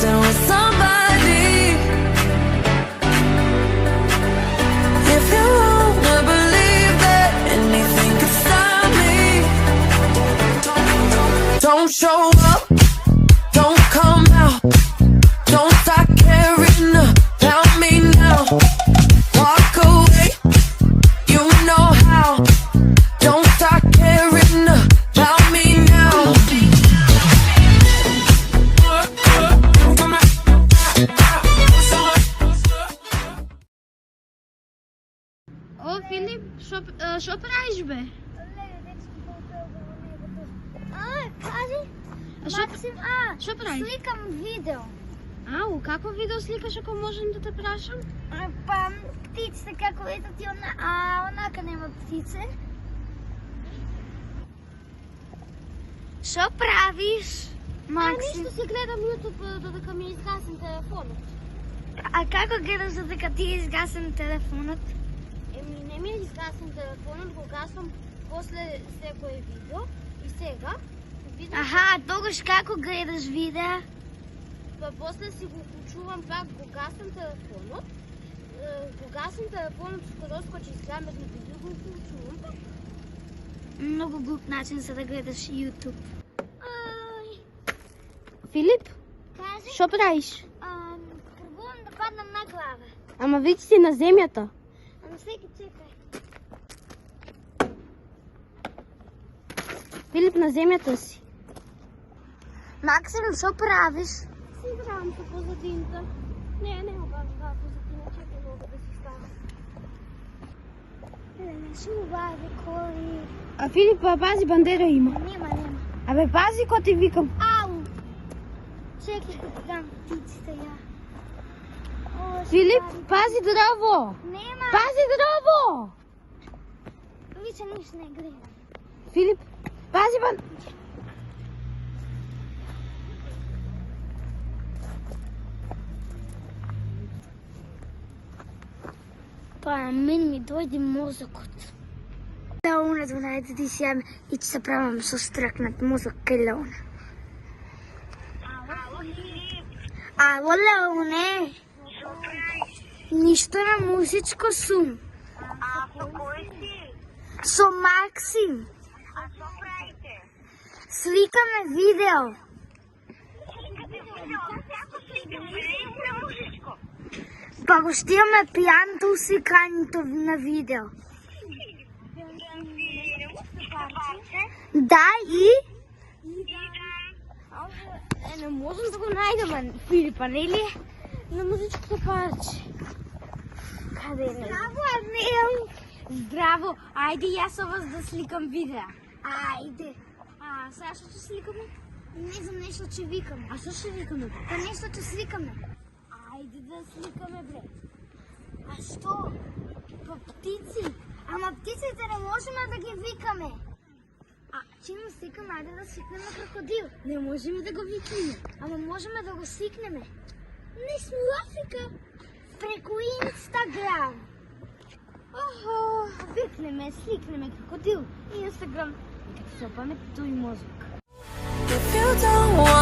dancing with somebody. If you wanna believe that anything could stop me, don't show up, don't come out, don't start caring about me now. Walk away, you know how. Don't start caring about me now. О, Филип, шо правиш бе? Кажи, Максим, Шо правиш? сликам видео. Ау, какво видео сликаш, ако можем да те прашам? Па, птиците како летат и онака нема птице. Шо правиш, Максим? Ништо се гледам YouTube додека ми изгасен телефонот. А како гледаш додека ти е изгасен телефонот? Еми, не ми е изгасен телефонот, го гасам после секој видео и сега видам. Аха, тогаш како гледаш видео? Па после си го уклучувам пак, го гасам телефонот. Го гасам телефонот, скоро скочи изгледам едно видео, го уклучувам пак. Многу глуп начин за да гледаш YouTube. Филип, Кажи, шо правиш? тргувам да паднам на глава. Ама види си на земјата. Ама всеки чекай. Филип, на земјата си. Максим, шо правиш? Си игравам со позадинта. Не обавам позадина, чекай мога да си става. Не шувај, коли. А Филип, пази, бандера има. Нема. Абе, пази, ко ти викам. Ау! Чекай да ти дам птиците ја. О, Филип, шувај. пази драво. Нема. Пази драво. Више ништо не гледам. Филип, пази, бандера. Па на мен ми дојде мозокот. Леона, донајде ти си јаме и ќе се правам со стракнат мозок кај Леона. Ало, Леоне. Ништо на музичко сум. А со кој си? Со Максим. А што правите? Сликаме видео. Сликате видео? Како сликате? Не музичко. Па го штиваме пијаното сликањето на видео. Да, и? Не можем да го најдеме, Филипа, нели? На музичкото парче. Каде е? Здраво, Адмил. Здраво, ајде јас со вас да сликам видеа. Ајде. Сега што ќе сликаме? Не знам, нешто ќе викаме. А што ќе викаме? Па нешто ќе сликаме. Ајде да сликаме, бре. А што? Па птици. Ама птиците не можеме да ги викаме. Ќе му сликаме, ајде да сликнеме крокодил. Не можеме да го викнеме. Ама можеме да го сликнеме. Не сме у Африка. Преку Инстаграм. Охо, викнеме, сликнеме крокодил и Инстаграм. Нека ти се опаме тој мозок. If you don't want